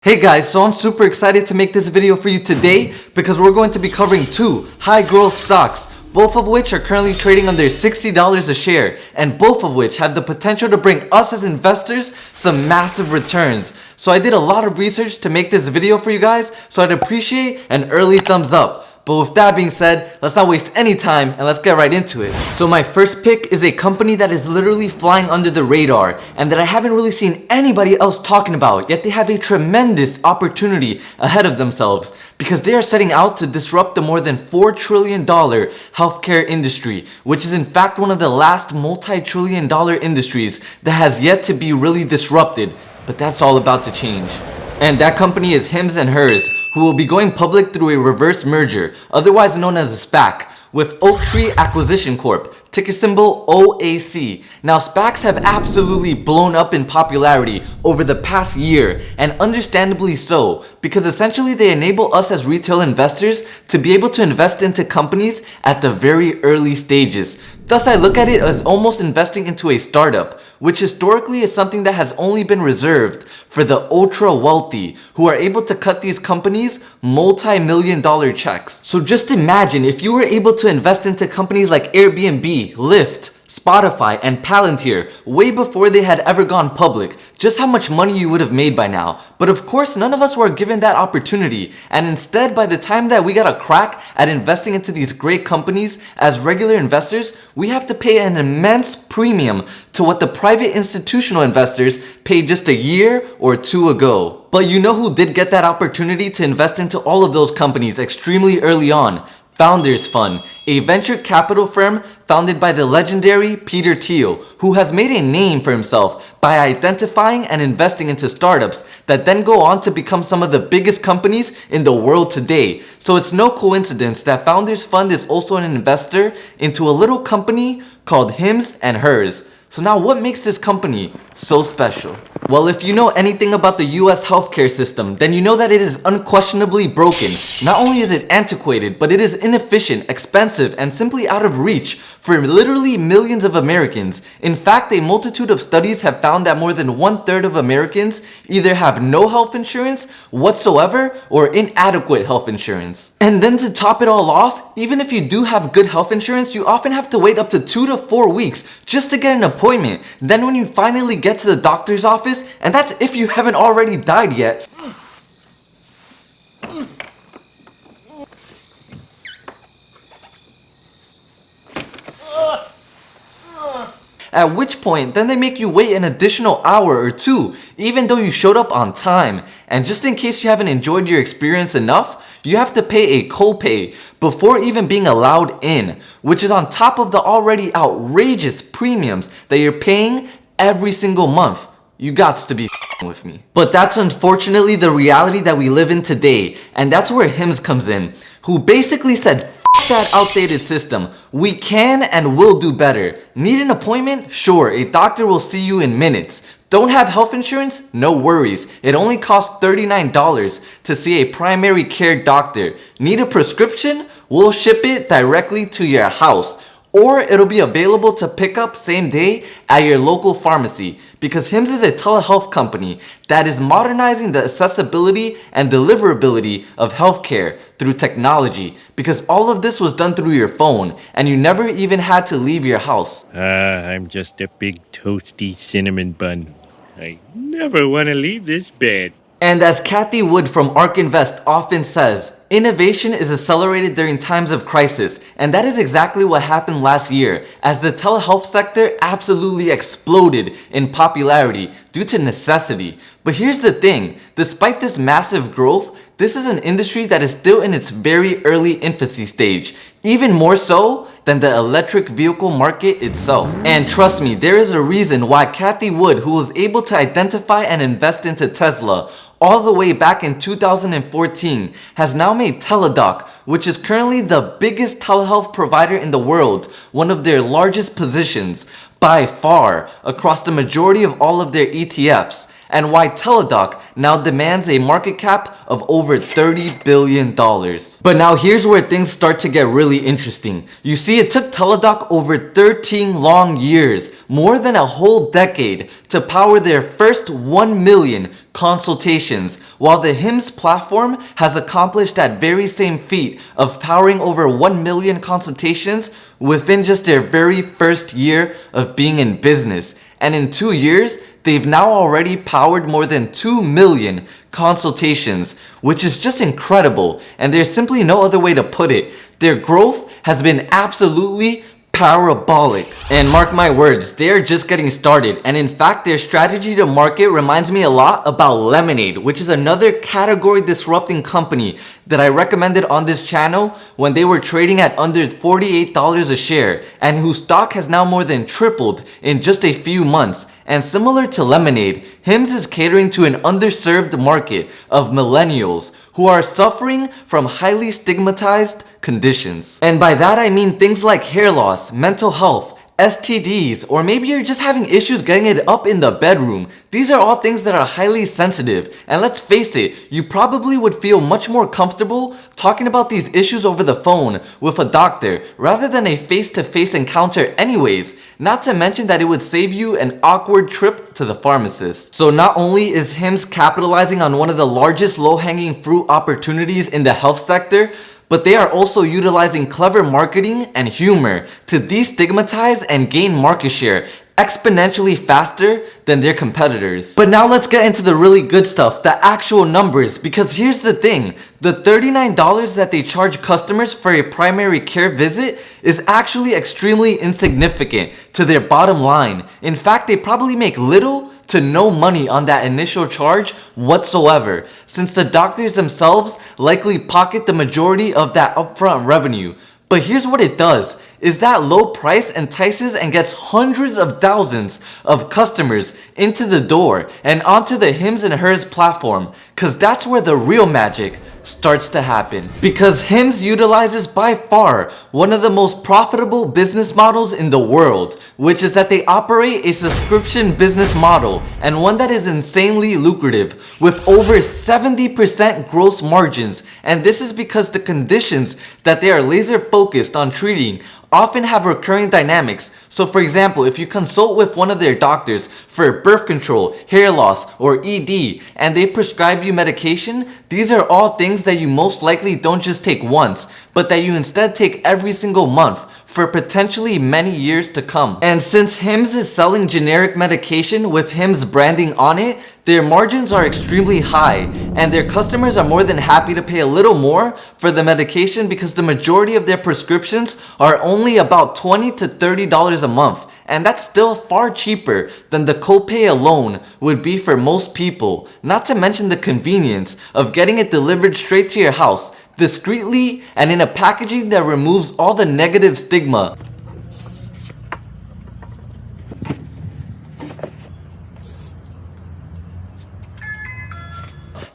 Hey guys, so I'm super excited to make this video for you today because we're going to be covering two high growth stocks, both of which are currently trading under $60 a share, and both of which have the potential to bring us as investors some massive returns. So I did a lot of research to make this video for you guys, so I'd appreciate an early thumbs up. But with that being said, let's not waste any time and let's get right into it. So my first pick is a company that is literally flying under the radar and that I haven't really seen anybody else talking about, yet they have a tremendous opportunity ahead of themselves because they are setting out to disrupt the more than $4 trillion healthcare industry, which is in fact one of the last multi-trillion dollar industries that has yet to be really disrupted. But that's all about to change. And that company is HIMS and HERS, who will be going public through a reverse merger, otherwise known as a SPAC, with Oaktree Acquisition Corp, ticker symbol OAC. Now, SPACs have absolutely blown up in popularity over the past year, and understandably so, because essentially they enable us as retail investors to be able to invest into companies at the very early stages. Thus, I look at it as almost investing into a startup, which historically is something that has only been reserved for the ultra wealthy, who are able to cut these companies multi-million-dollar checks. So just imagine if you were able to invest into companies like Airbnb, Lyft, Spotify, and Palantir way before they had ever gone public, just how much money you would have made by now. But of course, none of us were given that opportunity, and instead, by the time that we got a crack at investing into these great companies as regular investors, we have to pay an immense premium to what the private institutional investors paid just a year or two ago. But you know who did get that opportunity to invest into all of those companies extremely early on? Founders Fund, a venture capital firm founded by the legendary Peter Thiel, who has made a name for himself by identifying and investing into startups that then go on to become some of the biggest companies in the world today. So it's no coincidence that Founders Fund is also an investor into a little company called HIMS and HERS. So now what makes this company so special? Well, if you know anything about the US healthcare system, then you know that it is unquestionably broken. Not only is it antiquated, but it is inefficient, expensive, and simply out of reach for literally millions of Americans. In fact, a multitude of studies have found that more than 1/3 of Americans either have no health insurance whatsoever or inadequate health insurance. And then to top it all off, even if you do have good health insurance, you often have to wait up to 2 to 4 weeks just to get an appointment. Then when you finally get to the doctor's office, and that's if you haven't already died yet, at which point then they make you wait an additional hour or two, even though you showed up on time. And just in case you haven't enjoyed your experience enough, you have to pay a copay before even being allowed in, which is on top of the already outrageous premiums that you're paying every single month. You gots to be with me. But that's unfortunately the reality that we live in today, and that's where HIMS comes in, who basically said, that outdated system. We can and will do better. Need an appointment? Sure, a doctor will see you in minutes. Don't have health insurance? No worries. It only costs $39 to see a primary care doctor. Need a prescription? We'll ship it directly to your house. Or it'll be available to pick up same day at your local pharmacy, because HIMS is a telehealth company that is modernizing the accessibility and deliverability of healthcare through technology, because all of this was done through your phone and you never even had to leave your house. I'm just a big toasty cinnamon bun. I never want to leave this bed. And as Kathy Wood from ARK Invest often says, innovation is accelerated during times of crisis, and that is exactly what happened last year as the telehealth sector absolutely exploded in popularity due to necessity. But here's the thing, despite this massive growth, this is an industry that is still in its very early infancy stage, even more so than the electric vehicle market itself. And trust me, there is a reason why Kathy Wood, who was able to identify and invest into Tesla all the way back in 2014, has now made Teladoc, which is currently the biggest telehealth provider in the world, one of their largest positions by far across the majority of all of their ETFs. and why Teladoc now demands a market cap of over $30 billion. But now here's where things start to get really interesting. You see, it took Teladoc over 13 long years, more than a whole decade, to power their first 1 million consultations, while the HIMS platform has accomplished that very same feat of powering over 1 million consultations within just their very first year of being in business. And in 2 years, they've now already powered more than 2 million consultations, which is just incredible, and there's simply no other way to put it. Their growth has been absolutely parabolic. And mark my words, they are just getting started. And in fact, their strategy to market reminds me a lot about Lemonade, which is another category disrupting company that I recommended on this channel when they were trading at under $48 a share, and whose stock has now more than tripled in just a few months. And similar to Lemonade, HIMS is catering to an underserved market of millennials who are suffering from highly stigmatized conditions. And by that I mean things like hair loss, mental health, STDs, or maybe you're just having issues getting it up in the bedroom. These are all things that are highly sensitive, and let's face it, you probably would feel much more comfortable talking about these issues over the phone with a doctor rather than a face-to-face encounter anyways, not to mention that it would save you an awkward trip to the pharmacist. So not only is HIMS capitalizing on one of the largest low-hanging fruit opportunities in the health sector, but they are also utilizing clever marketing and humor to destigmatize and gain market share exponentially faster than their competitors. But now let's get into the really good stuff, the actual numbers, because here's the thing, the $39 that they charge customers for a primary care visit is actually extremely insignificant to their bottom line. In fact, they probably make little to no money on that initial charge whatsoever, since the doctors themselves likely pocket the majority of that upfront revenue. But here's what it does, is that low price entices and gets hundreds of thousands of customers into the door and onto the HIMS and HERS platform, cause that's where the real magic starts to happen. Because HIMS utilizes by far one of the most profitable business models in the world, which is that they operate a subscription business model, and one that is insanely lucrative with over 70% gross margins. And this is because the conditions that they are laser focused on treating often have recurring dynamics. So for example, if you consult with one of their doctors for birth control, hair loss, or ED, and they prescribe you medication, these are all things that you most likely don't just take once, but that you instead take every single month for potentially many years to come. And since HIMS is selling generic medication with HIMS branding on it, their margins are extremely high, and their customers are more than happy to pay a little more for the medication because the majority of their prescriptions are only about $20 to $30 a month. And that's still far cheaper than the copay alone would be for most people, not to mention the convenience of getting it delivered straight to your house, discreetly and in a packaging that removes all the negative stigma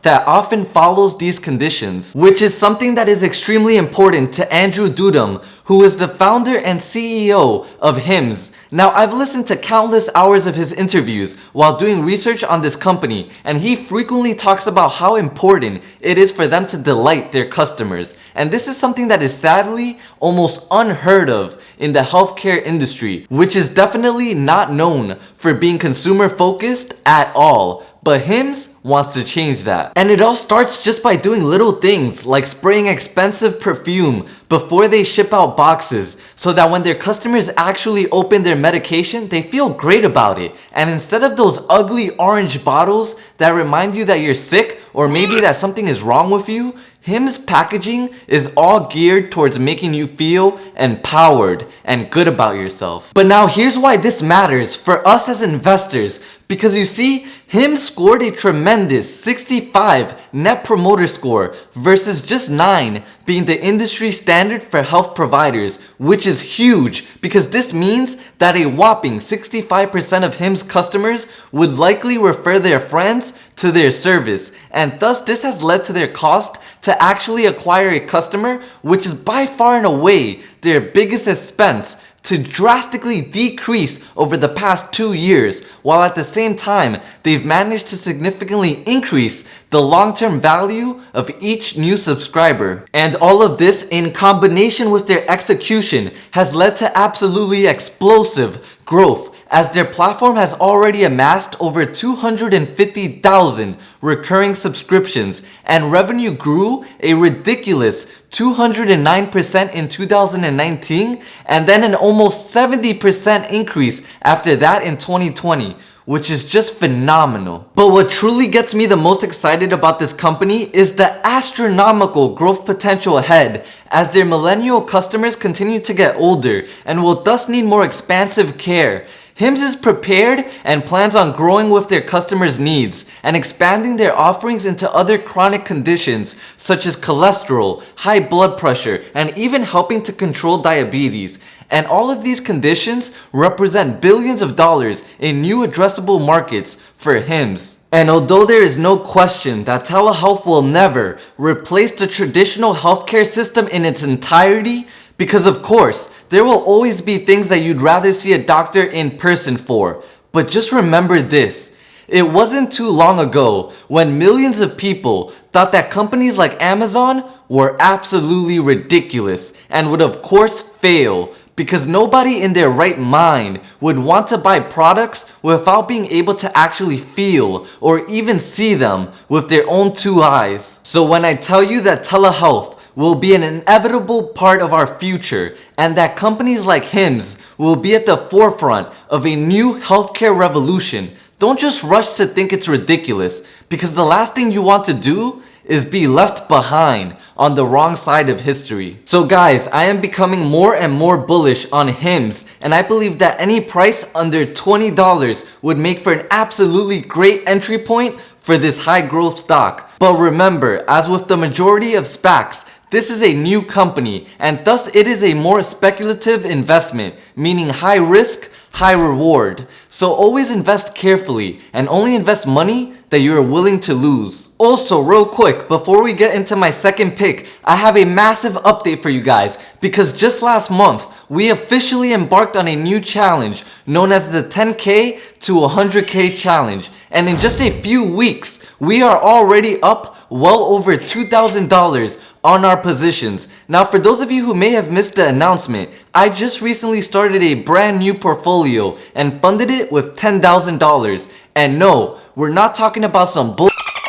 that often follows these conditions, which is something that is extremely important to Andrew Dudum, who is the founder and CEO of HIMS. Now, I've listened to countless hours of his interviews while doing research on this company, and he frequently talks about how important it is for them to delight their customers. And this is something that is sadly almost unheard of in the healthcare industry, which is definitely not known for being consumer focused at all. But HIMS wants to change that. And it all starts just by doing little things like spraying expensive perfume before they ship out boxes, so that when their customers actually open their medication, they feel great about it. And instead of those ugly orange bottles that remind you that you're sick or maybe that something is wrong with you, HIMS packaging is all geared towards making you feel empowered and good about yourself. But now here's why this matters for us as investors. Because you see, HIMS scored a tremendous 65 net promoter score versus just 9 being the industry standard for health providers, which is huge because this means that a whopping 65% of HIMS customers would likely refer their friends to their service, and thus this has led to their cost to actually acquire a customer, which is by far and away their biggest expense to drastically decrease over the past 2 years, while at the same time, they've managed to significantly increase the long-term value of each new subscriber. And all of this, in combination with their execution, has led to absolutely explosive growth, as their platform has already amassed over 250,000 recurring subscriptions, and revenue grew a ridiculous 209% in 2019, and then an almost 70% increase after that in 2020, which is just phenomenal. But what truly gets me the most excited about this company is the astronomical growth potential ahead, as their millennial customers continue to get older and will thus need more expansive care. HIMS is prepared and plans on growing with their customers' needs and expanding their offerings into other chronic conditions such as cholesterol, high blood pressure, and even helping to control diabetes. And all of these conditions represent billions of dollars in new addressable markets for HIMS. And although there is no question that telehealth will never replace the traditional healthcare system in its entirety, because of course, there will always be things that you'd rather see a doctor in person for. But just remember this. It wasn't too long ago when millions of people thought that companies like Amazon were absolutely ridiculous and would of course fail, because nobody in their right mind would want to buy products without being able to actually feel or even see them with their own 2 eyes. So when I tell you that telehealth will be an inevitable part of our future, and that companies like HIMS will be at the forefront of a new healthcare revolution, don't just rush to think it's ridiculous, because the last thing you want to do is be left behind on the wrong side of history. So guys, I am becoming more and more bullish on HIMS, and I believe that any price under $20 would make for an absolutely great entry point for this high growth stock. But remember, as with the majority of SPACs, this is a new company, and thus it is a more speculative investment, meaning high risk, high reward. So always invest carefully and only invest money that you are willing to lose. Also, real quick, before we get into my second pick, I have a massive update for you guys, because just last month, we officially embarked on a new challenge known as the 10K to 100K challenge. And in just a few weeks, we are already up well over $2,000 on our positions. Now, for those of you who may have missed the announcement, I just recently started a brand new portfolio and funded it with $10,000. And no, we're not talking about some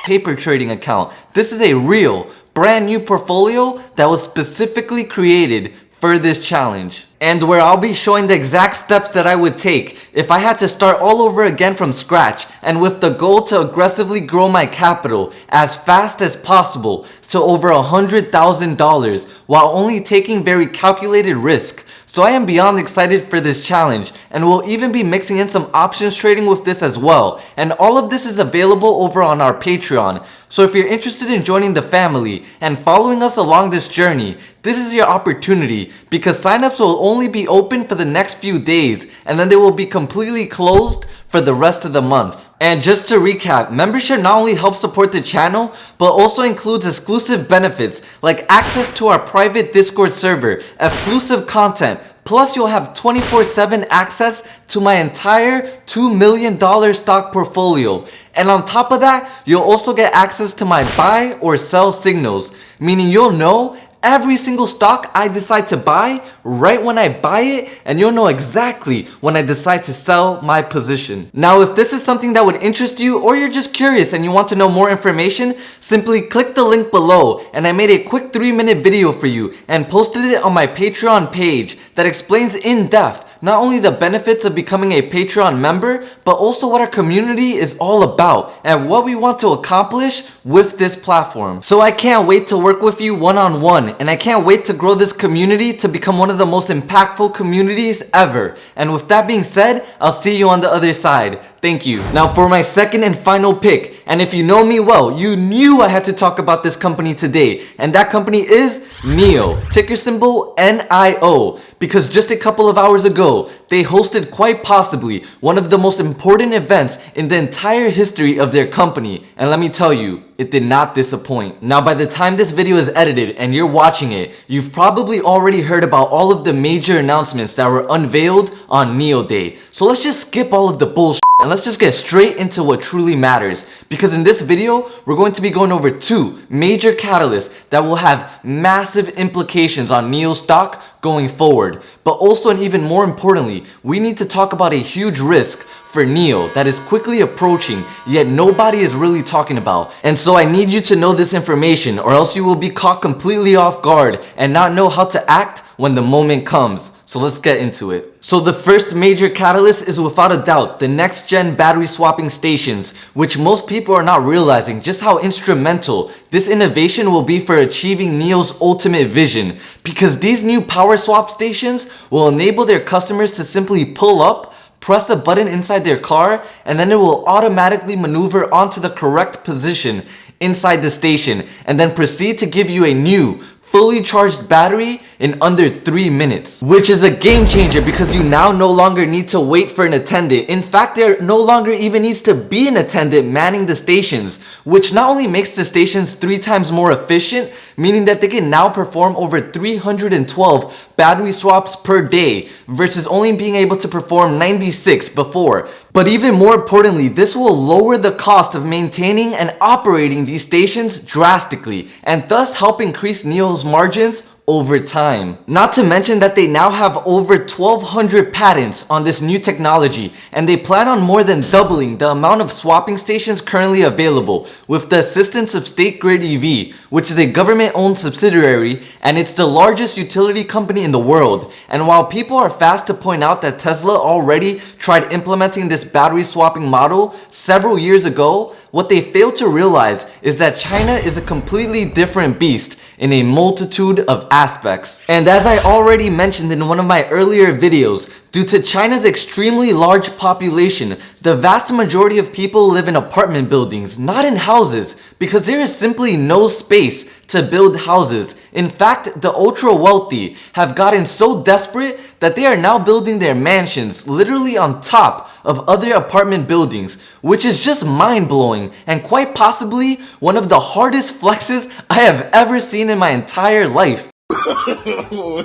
paper trading account. This is a real, brand new portfolio that was specifically created for this challenge, and where I'll be showing the exact steps that I would take if I had to start all over again from scratch, and with the goal to aggressively grow my capital as fast as possible to over $100,000 while only taking very calculated risk. So I am beyond excited for this challenge, and we'll even be mixing in some options trading with this as well. And all of this is available over on our Patreon. So if you're interested in joining the family and following us along this journey, this is your opportunity, because signups will only be open for the next few days, and then they will be completely closed for the rest of the month. And just to recap, membership not only helps support the channel, but also includes exclusive benefits like access to our private Discord server, exclusive content, plus you'll have 24/7 access to my entire $2 million stock portfolio. And on top of that, you'll also get access to my buy or sell signals, meaning you'll know every single stock I decide to buy right when I buy it, and you'll know exactly when I decide to sell my position. Now, if this is something that would interest you, or you're just curious and you want to know more information, simply click the link below, and I made a quick 3-minute video for you and posted it on my Patreon page that explains in depth not only the benefits of becoming a Patreon member, but also what our community is all about and what we want to accomplish with this platform. So I can't wait to work with you one-on-one, and I can't wait to grow this community to become one of the most impactful communities ever. And with that being said, I'll see you on the other side. Thank you. Now for my second and final pick, and if you know me well, you knew I had to talk about this company today, and that company is NIO, ticker symbol NIO, because just a couple of hours ago, show, they hosted quite possibly one of the most important events in the entire history of their company. And let me tell you, it did not disappoint. Now, by the time this video is edited and you're watching it, you've probably already heard about all of the major announcements that were unveiled on NEO Day. So let's just skip all of the bullshit and let's just get straight into what truly matters. Because in this video, we're going to be going over two major catalysts that will have massive implications on NEO stock going forward. But also, and even more importantly, we need to talk about a huge risk for NEO that is quickly approaching, yet nobody is really talking about. And so I need you to know this information, or else you will be caught completely off guard and not know how to act when the moment comes. So let's get into it. So the first major catalyst is without a doubt the next gen battery swapping stations, which most people are not realizing just how instrumental this innovation will be for achieving NEO's ultimate vision. Because these new power swap stations will enable their customers to simply pull up, press a button inside their car, and then it will automatically maneuver onto the correct position inside the station and then proceed to give you a new fully charged battery in under 3 minutes, which is a game changer because you now no longer need to wait for an attendant. In fact, there no longer even needs to be an attendant manning the stations, which not only makes the stations 3 times more efficient, meaning that they can now perform over 312 battery swaps per day versus only being able to perform 96 before. But even more importantly, this will lower the cost of maintaining and operating these stations drastically, and thus help increase NEO's margins over time. Not to mention that they now have over 1,200 patents on this new technology, and they plan on more than doubling the amount of swapping stations currently available with the assistance of State Grid EV, which is a government-owned subsidiary, and it's the largest utility company in the world. And while people are fast to point out that Tesla already tried implementing this battery swapping model several years ago, what they fail to realize is that China is a completely different beast in a multitude of aspects. And as I already mentioned in one of my earlier videos, due to China's extremely large population, the vast majority of people live in apartment buildings, not in houses, because there is simply no space to build houses. In fact, the ultra wealthy have gotten so desperate that they are now building their mansions literally on top of other apartment buildings, which is just mind-blowing and quite possibly one of the hardest flexes I have ever seen in my entire life.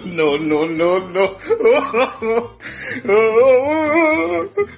No.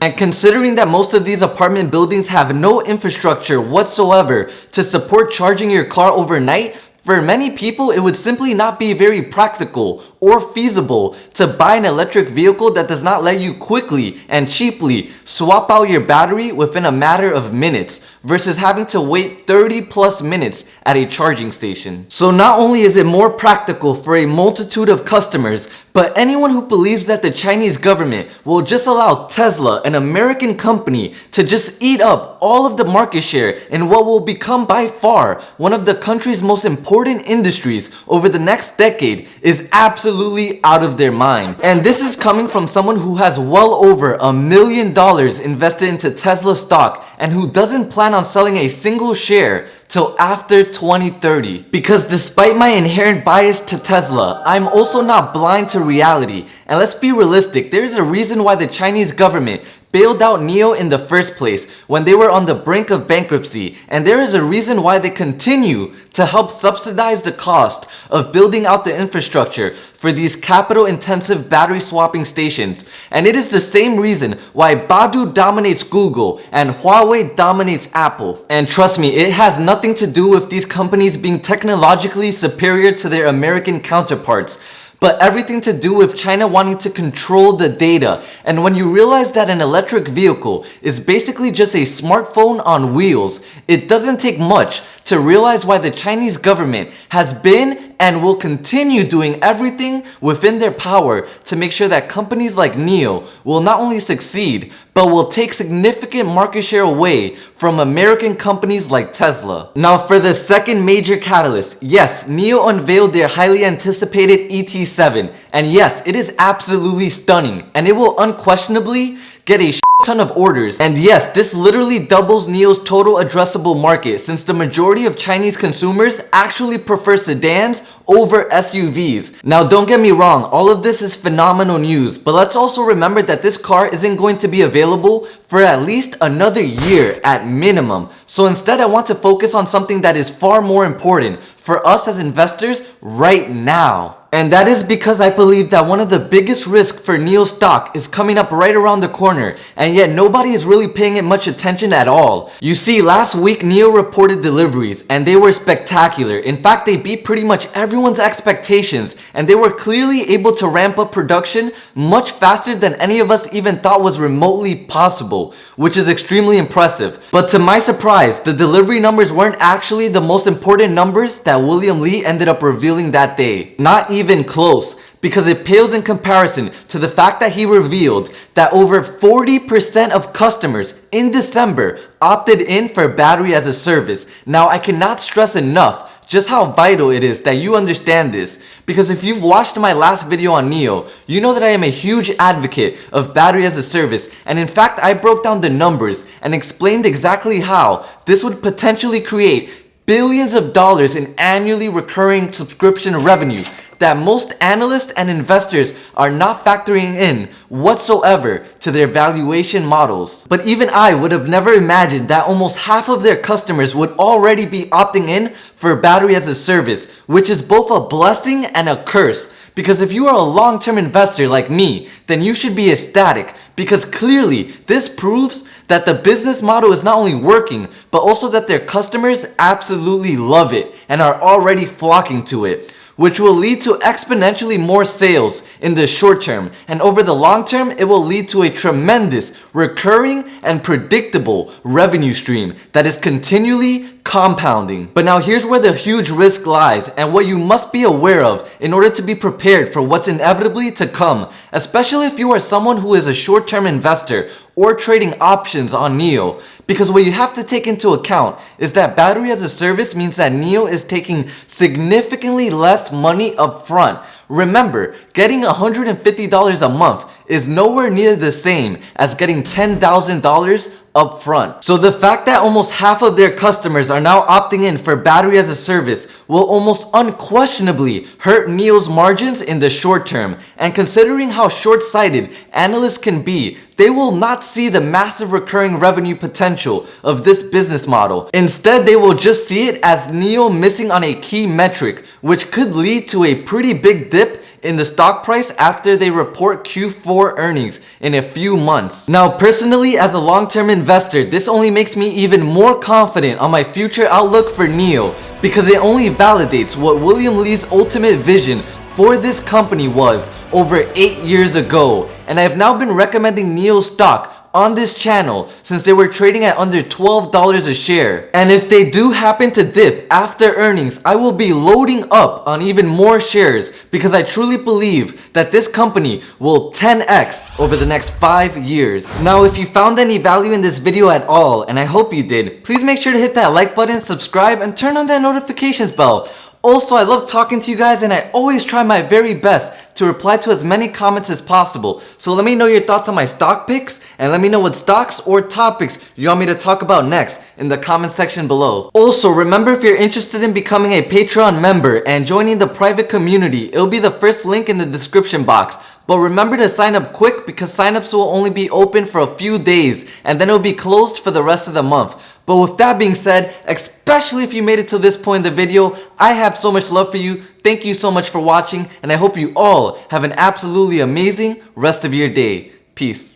And considering that most of these apartment buildings have no infrastructure whatsoever to support charging your car overnight, for many people, it would simply not be very practical or feasible to buy an electric vehicle that does not let you quickly and cheaply swap out your battery within a matter of minutes versus having to wait 30 plus minutes at a charging station. So not only is it more practical for a multitude of customers, but anyone who believes that the Chinese government will just allow Tesla, an American company, to just eat up all of the market share in what will become by far one of the country's most important industries over the next decade is absolutely out of their mind. And this is coming from someone who has well over $1 million invested into Tesla stock and who doesn't plan on selling a single share till after 2030. Because despite my inherent bias to Tesla, I'm also not blind to reality. And let's be realistic, there's a reason why the Chinese government bailed out NEO in the first place when they were on the brink of bankruptcy, and there is a reason why they continue to help subsidize the cost of building out the infrastructure for these capital-intensive battery swapping stations. And it is the same reason why Baidu dominates Google and Huawei dominates Apple. And trust me, it has nothing to do with these companies being technologically superior to their American counterparts, but everything to do with China wanting to control the data. And when you realize that an electric vehicle is basically just a smartphone on wheels, it doesn't take much to realize why the Chinese government has been and will continue doing everything within their power to make sure that companies like NEO will not only succeed, but will take significant market share away from American companies like Tesla. Now for the second major catalyst, yes, NEO unveiled their highly anticipated ET7, and yes, it is absolutely stunning, and it will unquestionably get a ton of orders. And yes, this literally doubles NIO's total addressable market, since the majority of Chinese consumers actually prefer sedans over SUVs. Now don't get me wrong, all of this is phenomenal news, but let's also remember that this car isn't going to be available for at least another year at minimum. So instead I want to focus on something that is far more important for us as investors right now. And that is because I believe that one of the biggest risks for NIO stock is coming up right around the corner, and yet nobody is really paying it much attention at all. You see, last week NIO reported deliveries, and they were spectacular. In fact, they beat pretty much everyone's expectations, and they were clearly able to ramp up production much faster than any of us even thought was remotely possible, which is extremely impressive. But to my surprise, the delivery numbers weren't actually the most important numbers that William Li ended up revealing that day. Not even close, because it pales in comparison to the fact that he revealed that over 40% of customers in December opted in for battery as a service. Now, I cannot stress enough just how vital it is that you understand this, because if you've watched my last video on NIO, you know that I am a huge advocate of battery as a service, and in fact I broke down the numbers and explained exactly how this would potentially create billions of dollars in annually recurring subscription revenue that most analysts and investors are not factoring in whatsoever to their valuation models. But even I would have never imagined that almost half of their customers would already be opting in for battery as a service, which is both a blessing and a curse. Because if you are a long-term investor like me, then you should be ecstatic, because clearly this proves that the business model is not only working, but also that their customers absolutely love it and are already flocking to it, which will lead to exponentially more sales in the short term, and over the long term it will lead to a tremendous recurring and predictable revenue stream that is continually compounding. But now here's where the huge risk lies, and what you must be aware of in order to be prepared for what's inevitably to come, especially if you are someone who is a short-term investor or trading options on NIO. Because what you have to take into account is that battery as a service means that NIO is taking significantly less money up front. Remember, getting $150 a month is nowhere near the same as getting $10,000 up front. So the fact that almost half of their customers are now opting in for battery as a service will almost unquestionably hurt NIO's margins in the short term. And considering how short-sighted analysts can be, they will not see the massive recurring revenue potential of this business model. Instead, they will just see it as NIO missing on a key metric, which could lead to a pretty big dip in the stock price after they report Q4 earnings in a few months. Now, personally, as a long-term investor, this only makes me even more confident on my future outlook for NIO, because it only validates what William Li's ultimate vision for this company was over 8 years ago. And I have now been recommending NIO stock on this channel since they were trading at under $12 a share. And if they do happen to dip after earnings, I will be loading up on even more shares, because I truly believe that this company will 10x over the next 5 years. Now, if you found any value in this video at all, and I hope you did, please make sure to hit that like button, subscribe, and turn on that notifications bell. Also, I love talking to you guys, and I always try my very best to reply to as many comments as possible. So let me know your thoughts on my stock picks, and let me know what stocks or topics you want me to talk about next in the comment section below. Also, remember, if you're interested in becoming a Patreon member and joining the private community, it'll be the first link in the description box. But remember to sign up quick, because signups will only be open for a few days and then it'll be closed for the rest of the month. But with that being said, especially if you made it to this point in the video, I have so much love for you. Thank you so much for watching, and I hope you all have an absolutely amazing rest of your day. Peace.